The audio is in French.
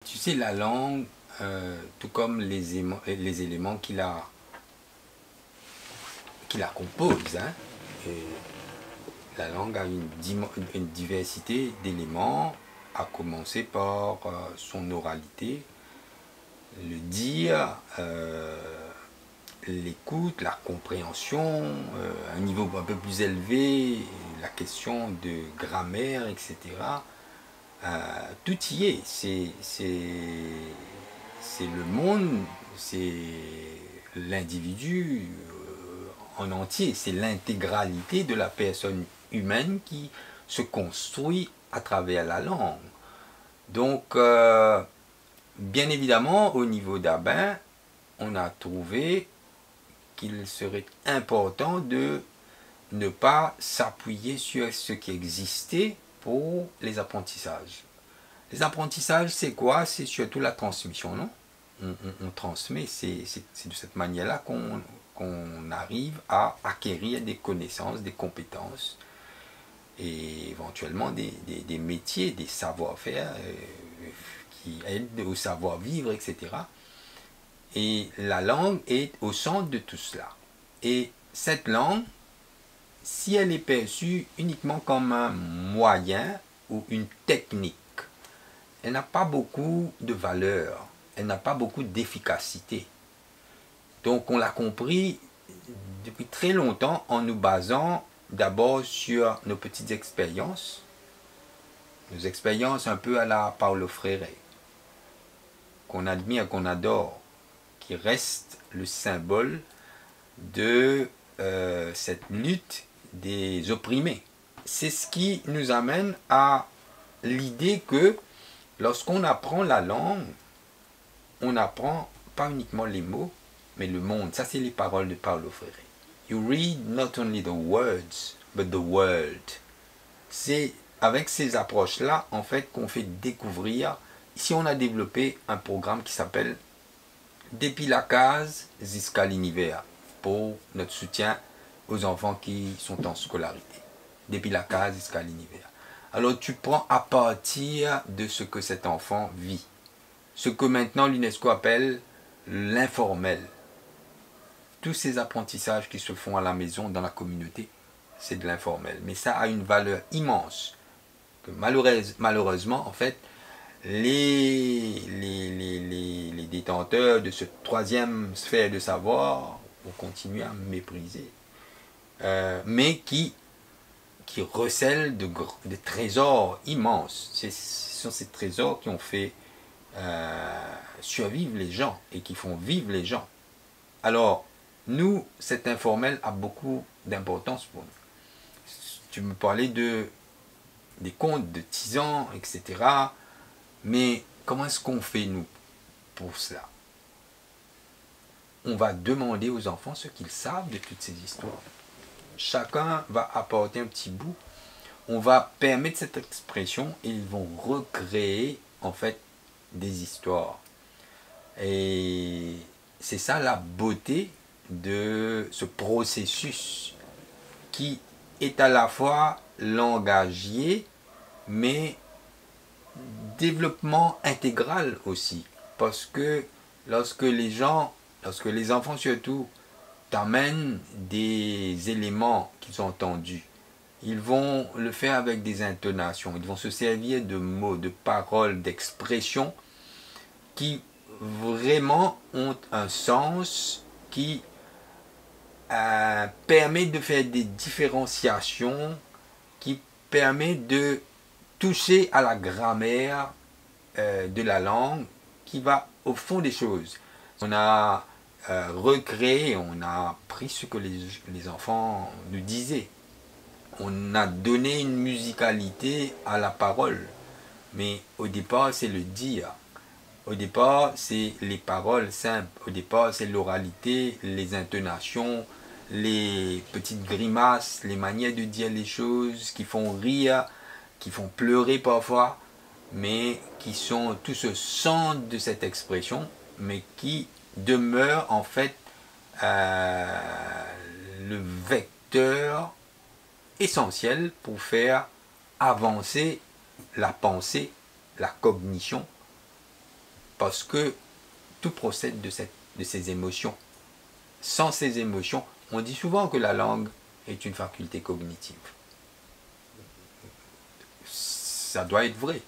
Tu sais, la langue, tout comme les éléments qui la composent, hein, et la langue a une diversité d'éléments, à commencer par son oralité, le dire, l'écoute, la compréhension, un niveau un peu plus élevé, la question de grammaire, etc. Tout y est. C'est le monde, c'est l'individu en entier, c'est l'intégralité de la personne humaine qui se construit à travers la langue. Donc, bien évidemment, au niveau d'Abin, on a trouvé qu'il serait important de ne pas s'appuyer sur ce qui existait pour les apprentissages. Les apprentissages, c'est quoi? C'est surtout la transmission, non? On transmet, c'est de cette manière-là qu'on arrive à acquérir des connaissances, des compétences et éventuellement des métiers, des savoir-faire qui aident au savoir-vivre, etc. Et la langue est au centre de tout cela. Et cette langue, si elle est perçue uniquement comme un moyen ou une technique, elle n'a pas beaucoup de valeur, elle n'a pas beaucoup d'efficacité. Donc on l'a compris depuis très longtemps en nous basant d'abord sur nos petites expériences, nos expériences un peu à la Paulo Freire, qu'on admire, qu'on adore, qui reste le symbole de cette lutte des opprimés. C'est ce qui nous amène à l'idée que lorsqu'on apprend la langue, on apprend pas uniquement les mots, mais le monde. Ça, c'est les paroles de Paulo Freire. You read not only the words, but the world. C'est avec ces approches-là, en fait, qu'on fait découvrir. Ici, on a développé un programme qui s'appelle Depuis la case jusqu'à l'univers pour notre soutien aux enfants qui sont en scolarité. Depuis la case jusqu'à l'univers. Alors tu prends à partir de ce que cet enfant vit, ce que maintenant l'UNESCO appelle l'informel. Tous ces apprentissages qui se font à la maison, dans la communauté, c'est de l'informel. Mais ça a une valeur immense, que malheureusement, en fait, les détenteurs de cette troisième sphère de savoir vont continuer à mépriser. Mais qui recèlent de trésors immenses. Ce sont ces trésors qui ont fait survivre les gens et qui font vivre les gens. Alors, nous, cet informel a beaucoup d'importance pour nous. Tu me parlais des contes de tisans, etc. Mais comment est-ce qu'on fait, nous, pour cela? On va demander aux enfants ce qu'ils savent de toutes ces histoires. Chacun va apporter un petit bout. On va permettre cette expression et ils vont recréer, en fait, des histoires. Et c'est ça la beauté de ce processus qui est à la fois langagier, mais développement intégral aussi. Parce que lorsque les enfants surtout, t'amènent des éléments qu'ils ont entendus, ils vont le faire avec des intonations, ils vont se servir de mots, de paroles, d'expressions qui vraiment ont un sens, qui permet de faire des différenciations, qui permet de toucher à la grammaire de la langue, qui va au fond des choses. On a recréé, on a pris ce que les enfants nous disaient. On a donné une musicalité à la parole. Mais au départ, c'est le dire. Au départ, c'est les paroles simples. Au départ, c'est l'oralité, les intonations, les petites grimaces, les manières de dire les choses qui font rire, qui font pleurer parfois, mais qui sont tout ce centre de cette expression, mais qui demeure en fait le vecteur essentiel pour faire avancer la pensée, la cognition parce que tout procède de ces émotions. Sans ces émotions, on dit souvent que la langue est une faculté cognitive. Ça doit être vrai.